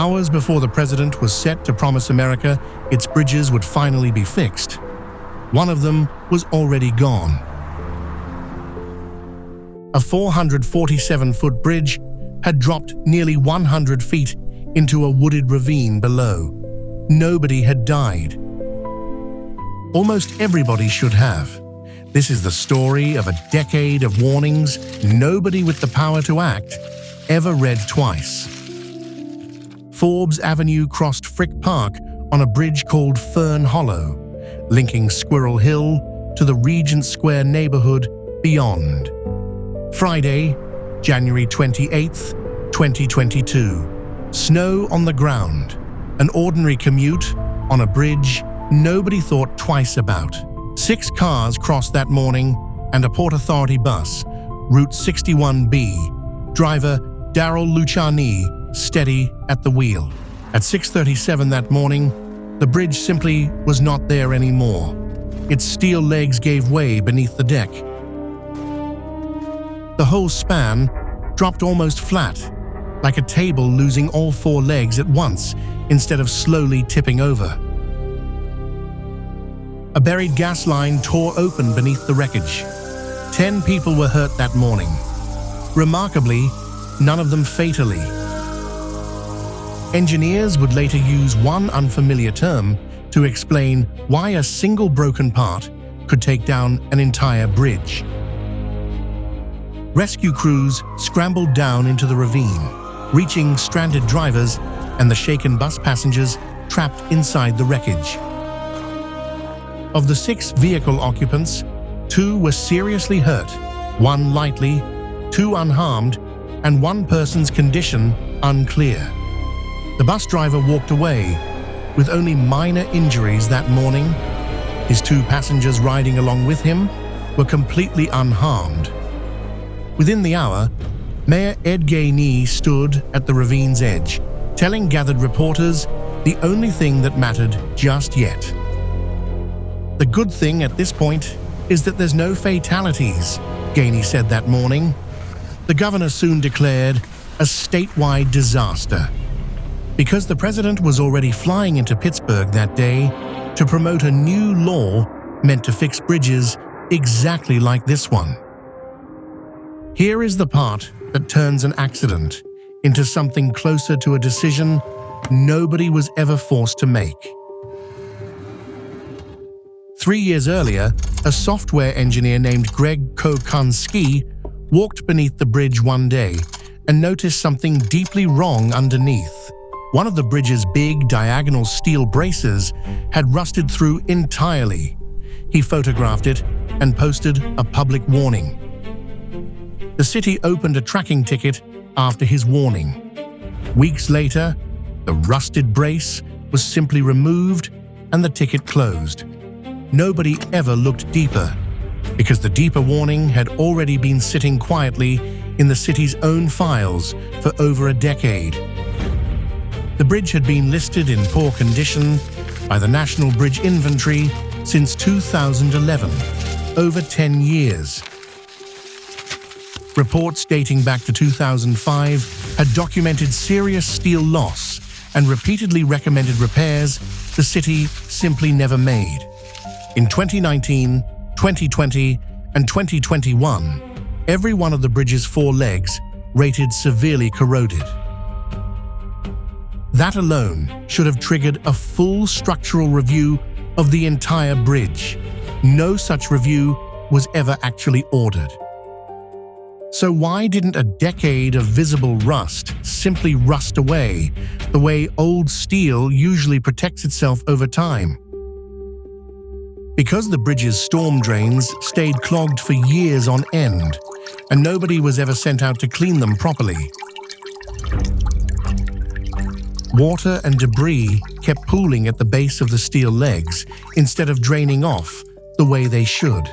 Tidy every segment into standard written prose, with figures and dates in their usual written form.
Hours before the president was set to promise America its bridges would finally be fixed, one of them was already gone. A 447-foot bridge had dropped nearly 100 feet into a wooded ravine below. Nobody had died. Almost everybody should have. This is the story of a decade of warnings nobody with the power to act ever read twice. Forbes Avenue crossed Frick Park on a bridge called Fern Hollow, linking Squirrel Hill to the Regent Square neighborhood beyond. Friday, January 28th, 2022. Snow on the ground. An ordinary commute on a bridge nobody thought twice about. 6 cars crossed that morning and a Port Authority bus, Route 61B. Driver Daryl Luciani steady at the wheel. At 6:37 that morning, the bridge simply was not there anymore. Its steel legs gave way beneath the deck. The whole span dropped almost flat, like a table losing all 4 legs at once instead of slowly tipping over. A buried gas line tore open beneath the wreckage. 10 people were hurt that morning. Remarkably, none of them fatally. Engineers would later use one unfamiliar term to explain why a single broken part could take down an entire bridge. Rescue crews scrambled down into the ravine, reaching stranded drivers and the shaken bus passengers trapped inside the wreckage. Of the 6 vehicle occupants, 2 were seriously hurt, 1 lightly, 2 unharmed, and 1 person's condition unclear. The bus driver walked away with only minor injuries that morning. His 2 passengers riding along with him were completely unharmed. Within the hour, Mayor Ed Gainey stood at the ravine's edge, telling gathered reporters the only thing that mattered just yet. The good thing at this point is that there's no fatalities, Gainey said that morning. The governor soon declared a statewide disaster. Because the president was already flying into Pittsburgh that day to promote a new law meant to fix bridges exactly like this one. Here is the part that turns an accident into something closer to a decision nobody was ever forced to make. 3 years earlier, a software engineer named Greg Kokonski walked beneath the bridge one day and noticed something deeply wrong underneath. One of the bridge's big diagonal steel braces had rusted through entirely. He photographed it and posted a public warning. The city opened a tracking ticket after his warning. Weeks later, the rusted brace was simply removed and the ticket closed. Nobody ever looked deeper, because the deeper warning had already been sitting quietly in the city's own files for over a decade. The bridge had been listed in poor condition by the National Bridge Inventory since 2011, over 10 years. Reports dating back to 2005 had documented serious steel loss and repeatedly recommended repairs the city simply never made. In 2019, 2020, and 2021, every one of the bridge's 4 legs rated severely corroded. That alone should have triggered a full structural review of the entire bridge. No such review was ever actually ordered. So why didn't a decade of visible rust simply rust away the way old steel usually protects itself over time? Because the bridge's storm drains stayed clogged for years on end, and nobody was ever sent out to clean them properly. Water and debris kept pooling at the base of the steel legs instead of draining off the way they should.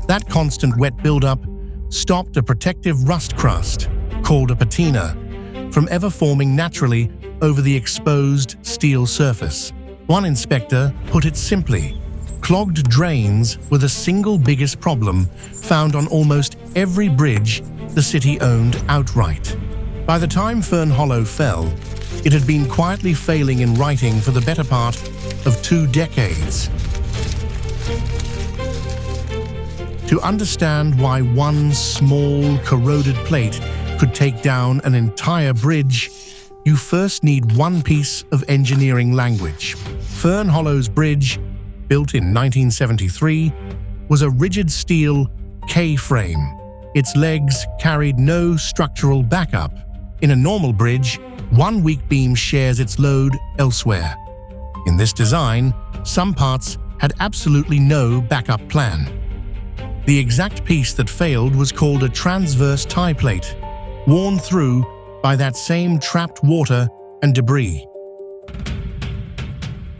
That constant wet buildup stopped a protective rust crust, called a patina, from ever forming naturally over the exposed steel surface. One inspector put it simply: clogged drains were the single biggest problem found on almost every bridge the city owned outright. By the time Fern Hollow fell, it had been quietly failing in writing for the better part of 2 decades. To understand why one small, corroded plate could take down an entire bridge, you first need one piece of engineering language. Fern Hollow's bridge, built in 1973, was a rigid steel K-frame. Its legs carried no structural backup. In a normal bridge, one weak beam shares its load elsewhere. In this design, some parts had absolutely no backup plan. The exact piece that failed was called a transverse tie plate, worn through by that same trapped water and debris.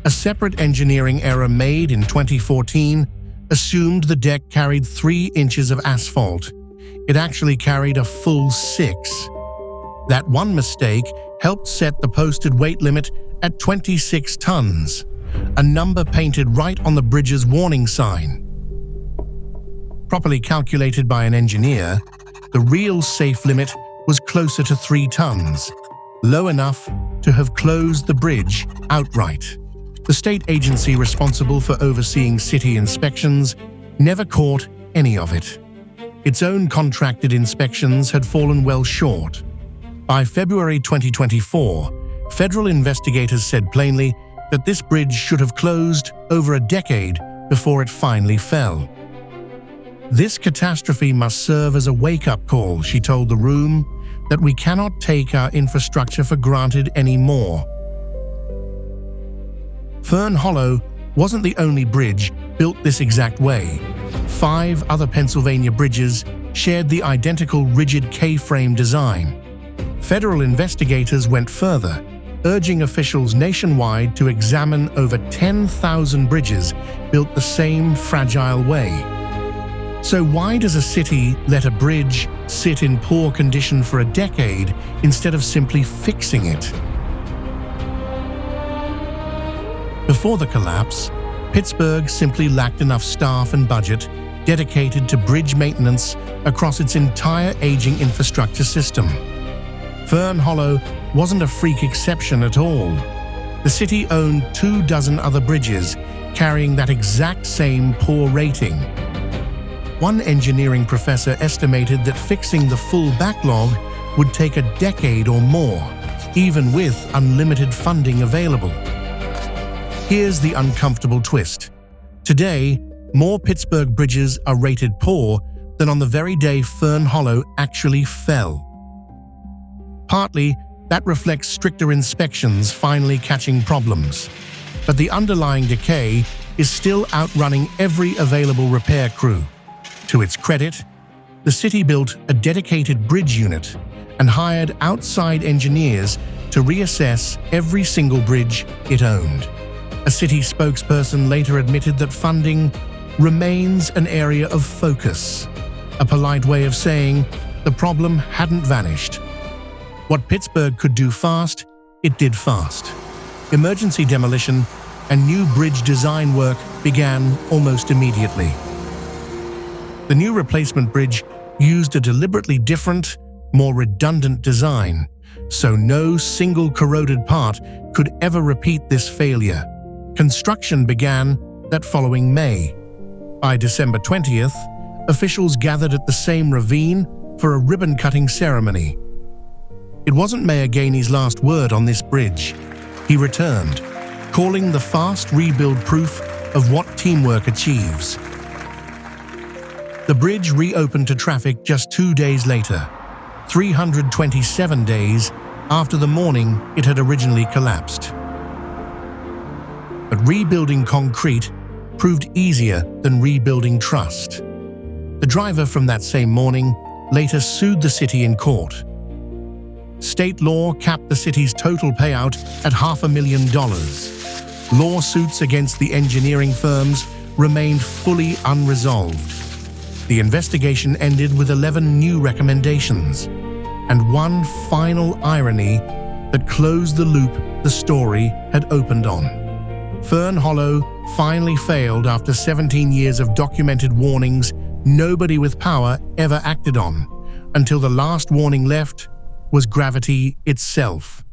A separate engineering error made in 2014 assumed the deck carried 3 inches of asphalt. It actually carried a full 6. That one mistake helped set the posted weight limit at 26 tons, a number painted right on the bridge's warning sign. Properly calculated by an engineer, the real safe limit was closer to 3 tons, low enough to have closed the bridge outright. The state agency responsible for overseeing city inspections never caught any of it. Its own contracted inspections had fallen well short. By February 2024, federal investigators said plainly that this bridge should have closed over a decade before it finally fell. This catastrophe must serve as a wake-up call, she told the room, that we cannot take our infrastructure for granted anymore. Fern Hollow wasn't the only bridge built this exact way. 5 other Pennsylvania bridges shared the identical rigid K-frame design. Federal investigators went further, urging officials nationwide to examine over 10,000 bridges built the same fragile way. So why does a city let a bridge sit in poor condition for a decade instead of simply fixing it? Before the collapse, Pittsburgh simply lacked enough staff and budget dedicated to bridge maintenance across its entire aging infrastructure system. Fern Hollow wasn't a freak exception at all. The city owned 24 other bridges carrying that exact same poor rating. One engineering professor estimated that fixing the full backlog would take a decade or more, even with unlimited funding available. Here's the uncomfortable twist. Today, more Pittsburgh bridges are rated poor than on the very day Fern Hollow actually fell. Partly, that reflects stricter inspections finally catching problems. But the underlying decay is still outrunning every available repair crew. To its credit, the city built a dedicated bridge unit and hired outside engineers to reassess every single bridge it owned. A city spokesperson later admitted that funding remains an area of focus, a polite way of saying the problem hadn't vanished. What Pittsburgh could do fast, it did fast. Emergency demolition and new bridge design work began almost immediately. The new replacement bridge used a deliberately different, more redundant design, so no single corroded part could ever repeat this failure. Construction began that following May. By December 20th, officials gathered at the same ravine for a ribbon-cutting ceremony. It wasn't Mayor Gainey's last word on this bridge. He returned, calling the fast rebuild proof of what teamwork achieves. The bridge reopened to traffic just 2 days later, 327 days after the morning it had originally collapsed. But rebuilding concrete proved easier than rebuilding trust. The driver from that same morning later sued the city in court. State law capped the city's total payout at $500,000. Lawsuits against the engineering firms remained fully unresolved. The investigation ended with 11 new recommendations, and one final irony that closed the loop the story had opened on. Fern Hollow finally failed after 17 years of documented warnings nobody with power ever acted on, until the last warning left was gravity itself.